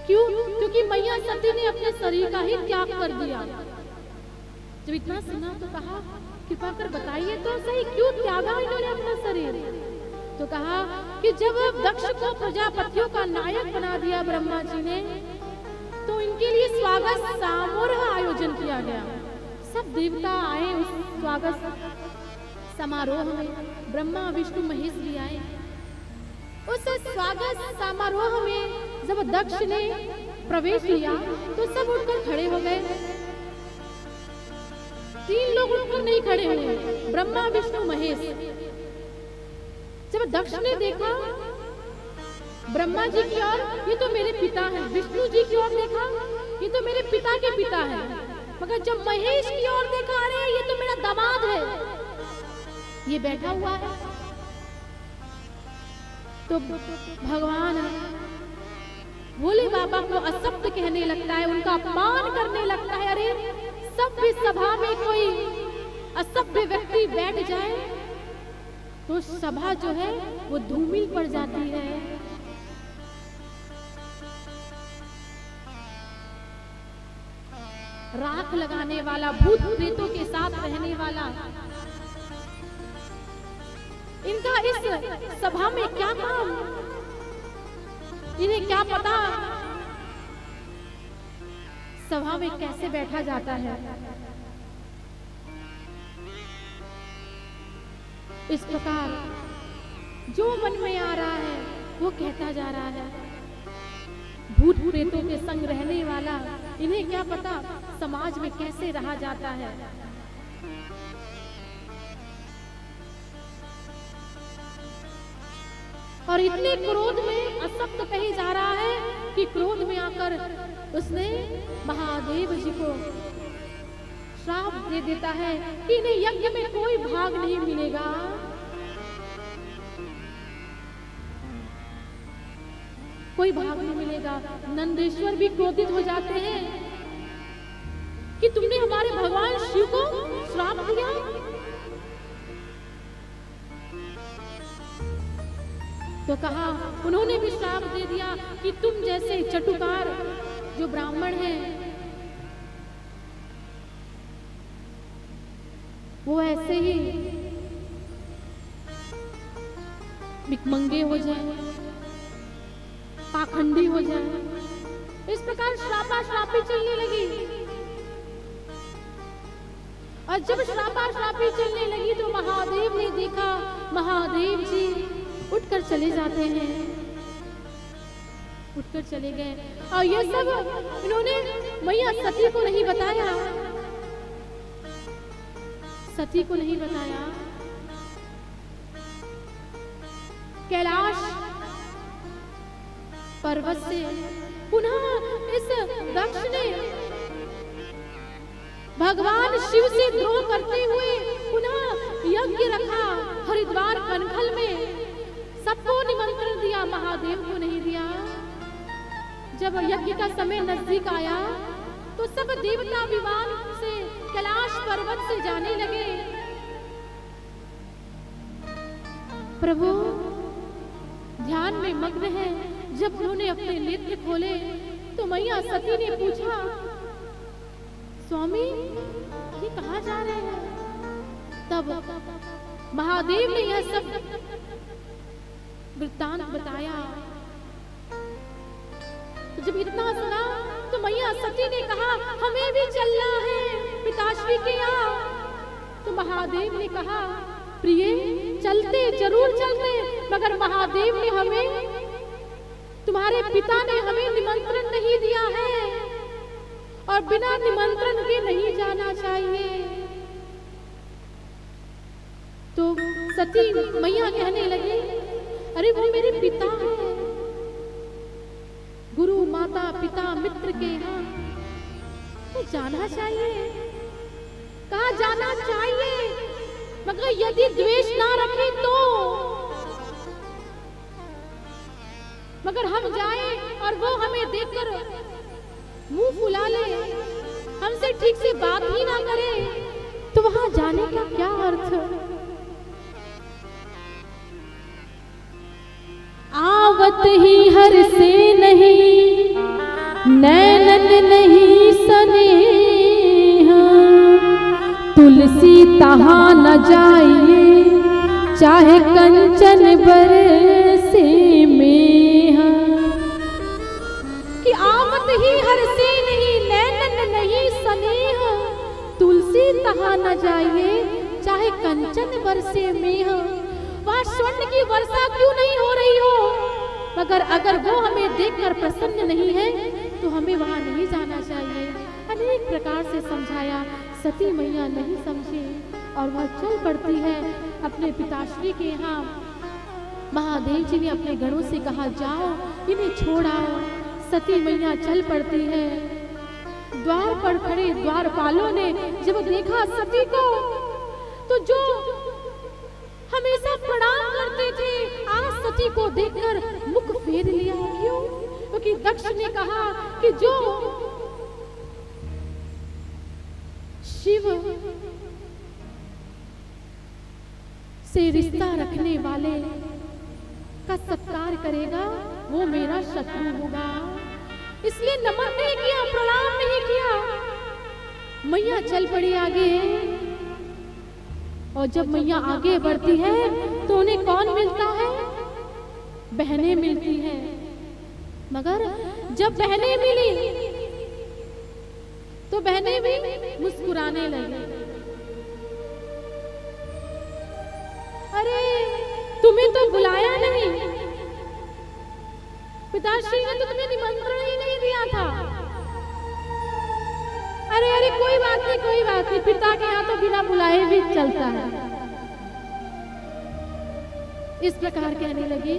क्यों? क्योंकि मैया सती ने अपने शरीर का ही त्याग कर दिया। जब इतना सुना तो कहा कृपा कर बताइए तो सही, क्यों त्यागा इन्होंने अपना शरीर? तो कहा कि जब दक्ष को प्रजापतियों का नायक बना दिया ब्रह्मा जी ने, तो इनके लिए स्वागत समारोह आयोजन किया गया। सब देवता आए उस स्वागत समारोह में, ब्रह्मा विष्णु महेश भी आए। उस स्वागत समारोह में जब दक्ष ने प्रवेश लिया तो सब उठकर खड़े हो गए। 3 लोग उठकर नहीं खड़े हुए, ब्रह्मा विष्णु महेश। जब दक्ष ने देखा ब्रह्मा जी की ओर, ये तो मेरे पिता हैं, विष्णु जी की ओर देखा, ये तो मेरे पिता के पिता हैं, मगर जब महेश की ओर देखा, अरे ये तो मेरा दामाद है, ये बैठा हुआ है। तो भगवान भोले बाबा को असभ्य कहने लगता है, उनका अपमान करने लगता है। अरे सभ्य सभा में कोई असभ्य व्यक्ति बैठ जाए तो सभा जो है वो धूमिल पड़ जाती है। राख लगाने वाला, भूत प्रेतों के साथ रहने वाला, इनका इस सभा में क्या काम? इन्हें क्या पता सभा में कैसे बैठा जाता है। इस प्रकार जो मन में आ रहा है वो कहता जा रहा है। भूत प्रेतों के संग रहने वाला, इन्हें क्या पता समाज में कैसे रहा जाता है। और इतने क्रोध में असक्त कहे जा रहा है कि क्रोध में आकर उसने महादेव जी को श्राप दे देता है कि इन्हें यज्ञ में कोई भाग नहीं मिलेगा। कोई भाग नहीं मिलेगा। नंदेश्वर भी क्रोधित हो जाते हैं कि तुमने हमारे भगवान शिव को श्राप दिया। तो कहा, उन्होंने भी श्राप दे दिया कि तुम जैसे चटुकार जो ब्राह्मण हैं वो ऐसे ही भिखमंगे हो जाए, पाखंडी हो जाए। इस प्रकार श्रापा श्रापी चलने लगी। और जब श्रापा श्रापी चलने लगी तो महादेव ने देखा, महादेव जी उठकर चले जाते हैं, उठकर चले गए। और ये सब इन्होंने मैया सती को नहीं बताया, सती को नहीं बताया। कैलाश पर्वत से पुनः इस दक्ष ने भगवान शिव से द्रोह करते हुए पुनः यज्ञ रखा हरिद्वार कनखल में। सबको निमंत्रण दिया, महादेव को नहीं दिया। जब यज्ञ का समय नजदीक आया तो सब देवता विमान से कैलाश पर्वत से जाने लगे। प्रभु ध्यान में मग्न है। जब उन्होंने अपने नेत्र खोले तो मैया सती ने पूछा, स्वामी ये कहाँ जा रहे हैं? तब महादेव ने यह सब वृत्तांत बताया। तो जब इतना सुना तो मैया सती ने कहा, हमें भी चलना है पिताश्री के यहाँ। तो महादेव ने कहा, प्रिय चलते, जरूर चलते, मगर महादेव ने हमें, तुम्हारे पिता ने हमें निमंत्रण नहीं दिया है और बिना निमंत्रण के नहीं जाना चाहिए। तो सती मैया कहने लगी, अरे वो मेरे पिता हैं, गुरु माता पिता मित्र के यहाँ तो जाना चाहिए। कहा जाना चाहिए, मगर यदि द्वेष ना रखे तो। मगर हम जाएं और वो हमें देखकर मुंह फुला ले, हमसे ठीक से बात ही ना करे, तो वहां जाने का क्या अर्थ? आवत ही हर से नहीं नैनन नहीं सनेहा, तुलसी तहाँ न जाइए, चाहे कंचन बरसे मेहा। कि आवत ही हर से नहीं, नैनन नहीं सनेहा, तुलसी तहाँ न जाइए, चाहे कंचन बरसे मेहा। वहाँ स्वर्ण की वर्षा क्यों नहीं हो रही हो, मगर अगर वो हमें देखकर प्रसन्न नहीं है तो हमें वहाँ नहीं जाना चाहिए। अनेक प्रकार से समझाया, सती मैया नहीं समझे और वह चल पड़ती है अपने पिताश्री के यहाँ। महादेव जी ने अपने गणों से कहा, जाओ इन्हें छोड़ आओ। सती मैया चल पड़ती है। द्वार पर खड़े द्वारपालों ने जब देखा सती को, तो जो हमेशा प्रणाम करते थे, आज सती को देखकर मुख फेर लिया। क्यों? क्योंकि दक्ष ने कहा कि जो शिव से रिश्ता रखने वाले का सत्कार करेगा वो मेरा शत्रु होगा। इसलिए नमन नहीं किया, प्रणाम नहीं किया। मैया चल पड़ी आगे, और जब मैया आगे बढ़ती है तो उन्हें कौन मिलता है? बहनें मिलती हैं। मगर जब बहनें मिली तो बहनें भी मुस्कुराने लगी। अरे तुम्हें तो बुलाया नहीं, पिताश्री ने तो तुम्हें निमंत्रण ही नहीं दिया था। अरे अरे कोई बात नहीं, कोई बात नहीं, पिता के यहाँ तो बिना बुलाए भी चलता है। इस प्रकार कहने लगी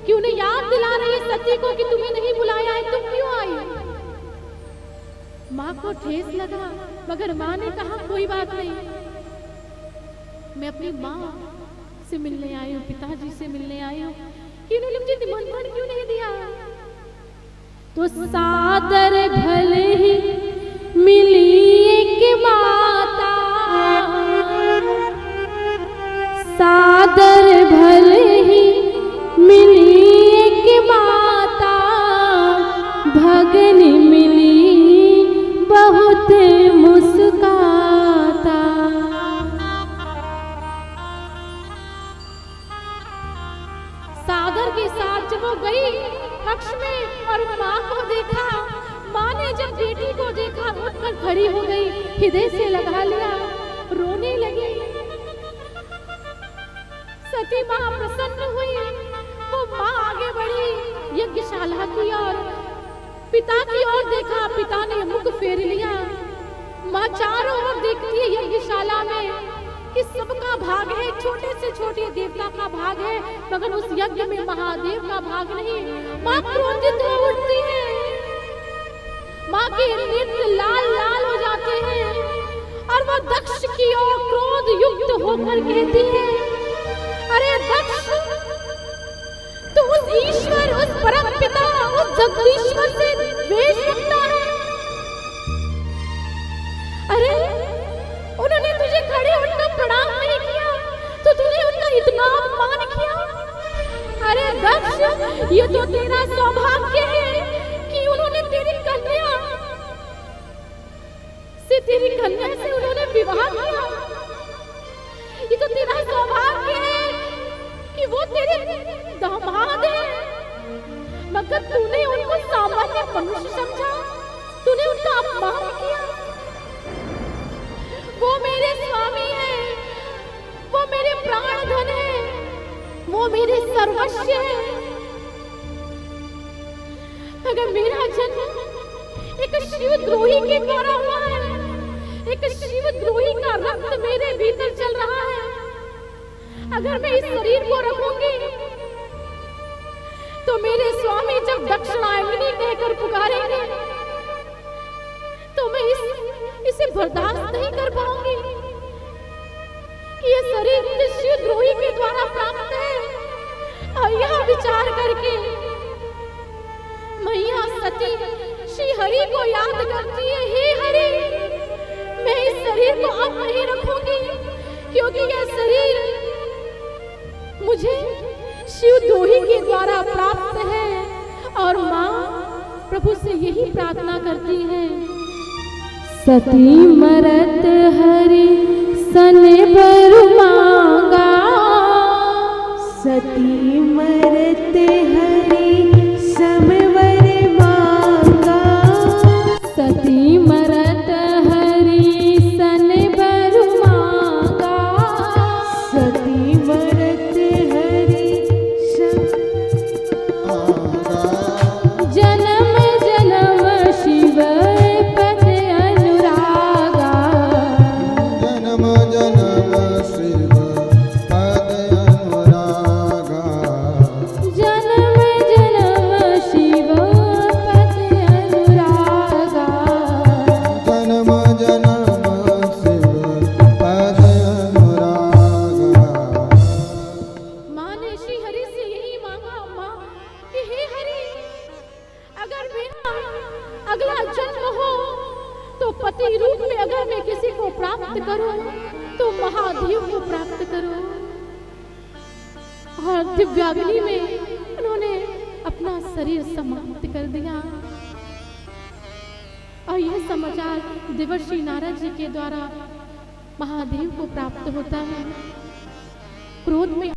कि उन्हें याद दिला रही सती को कि तुम्हें नहीं बुलाया है, तुम क्यों आई? माँ को ठेस लगा, मगर माँ ने कहा कोई बात नहीं, मैं अपनी माँ से मिलने आई हूँ, पिताजी से मिलने आई हूँ, कि उन्होंने मुझे निमंत्रण क्यों नहीं दिया? तो सादर भले ही मिली एक माता, सादर भले ही मिली एक माता, भगनी मिली बहुत मुस्काता। सागर के साथ जब वो गई कक्ष में और माँ को देखा, माँ ने जब बेटी को देखा उठकर खड़ी हो गई, हृदय से लगा लिया, रोने लगी। सती माँ प्रसन्न हुई, वो माँ आगे बढ़ी यज्ञशाला की ओर, पिता की ओर देखा, पिता ने मुख फेर लिया। माँ चारों ओर देखती है यज्ञशाला में कि सबका भाग है, छोटे से छोटे देवता का भाग है, मगर उस यज्ञ में महादेव का भाग नहीं। माँ क्रोधित हो उठती है, माँ के नेत्र लाल लाल हो जाते हैं और वह दक्ष की ओर क्रोध युक्त होकर कहती है, अरे दक्ष, तो उस ईश्वर, उस परम पिता, उस जगदीश्वर से द्वेष रखता है? अरे उन्होंने तुझे खड़े होकर प्रणाम नहीं किया तो तूने उनका इतना अपमान किया। अरे दक्ष, ये तो तेरा सौभाग्य है कि उन्होंने तेरी कन्या से उन्होंने विवाह किया। ये तो तेरा सौभाग्य है कि वो तेरे दामाद है, मगर तूने उनको सामान्य मनुष्य समझा, तूने उनका अपमान किया। वो मेरे स्वामी है, वो मेरे प्राण धन है, वो मेरे सर्वस्व है। अगर मेरा जन्म एक शिवद्रोही के द्वारा हुआ है, एक शिवद्रोही का रक्त मेरे भीतर चल रहा है, अगर मैं इस शरीर को रखूंगी तो मेरे स्वामी जब दक्षिणायनी कहकर पुकारेंगे तो मैं इसे बर्दाश्त नहीं कर पाऊंगी कि ये शरीर शिवद्रोही के द्वारा प्राप्त है। और यह विचार करके मैया सती श्री हरि को याद करती है, हे हरि, मैं इस शरीर को अब नहीं रखूंगी, क्योंकि यह शरीर मुझे शिवद्रोही के द्वारा प्राप्त है। और माँ, प्रभु प्रभु से यही प्रार्थना करती हैं, सती मरत हरि सन बर मांगा, सती मरत हरि समवर मांगा, सती मरत हरि सन बर मांगा, सती मरत हरि जन्म जन्म शिव पद अनुरागा, जन्म जन्म शिव पद अनुरागा, जन्म जन्म शिव पद अनुरागा। जन्म जन्म शिव पद अनुरागा। माँ ने श्री हरि से यही मांगा, माँ कि हे हरि, अगर मेरा अगला जन्म हो तो पति रूप में अगर मैं किसी को प्राप्त करूं तो महादेव को प्राप्त करूं। और दिव्याग्नि में उन्होंने अपना शरीर समाप्त कर दिया। और यह समाचार देवर्षि नारद जी के द्वारा महादेव को प्राप्त होता है। क्रोध में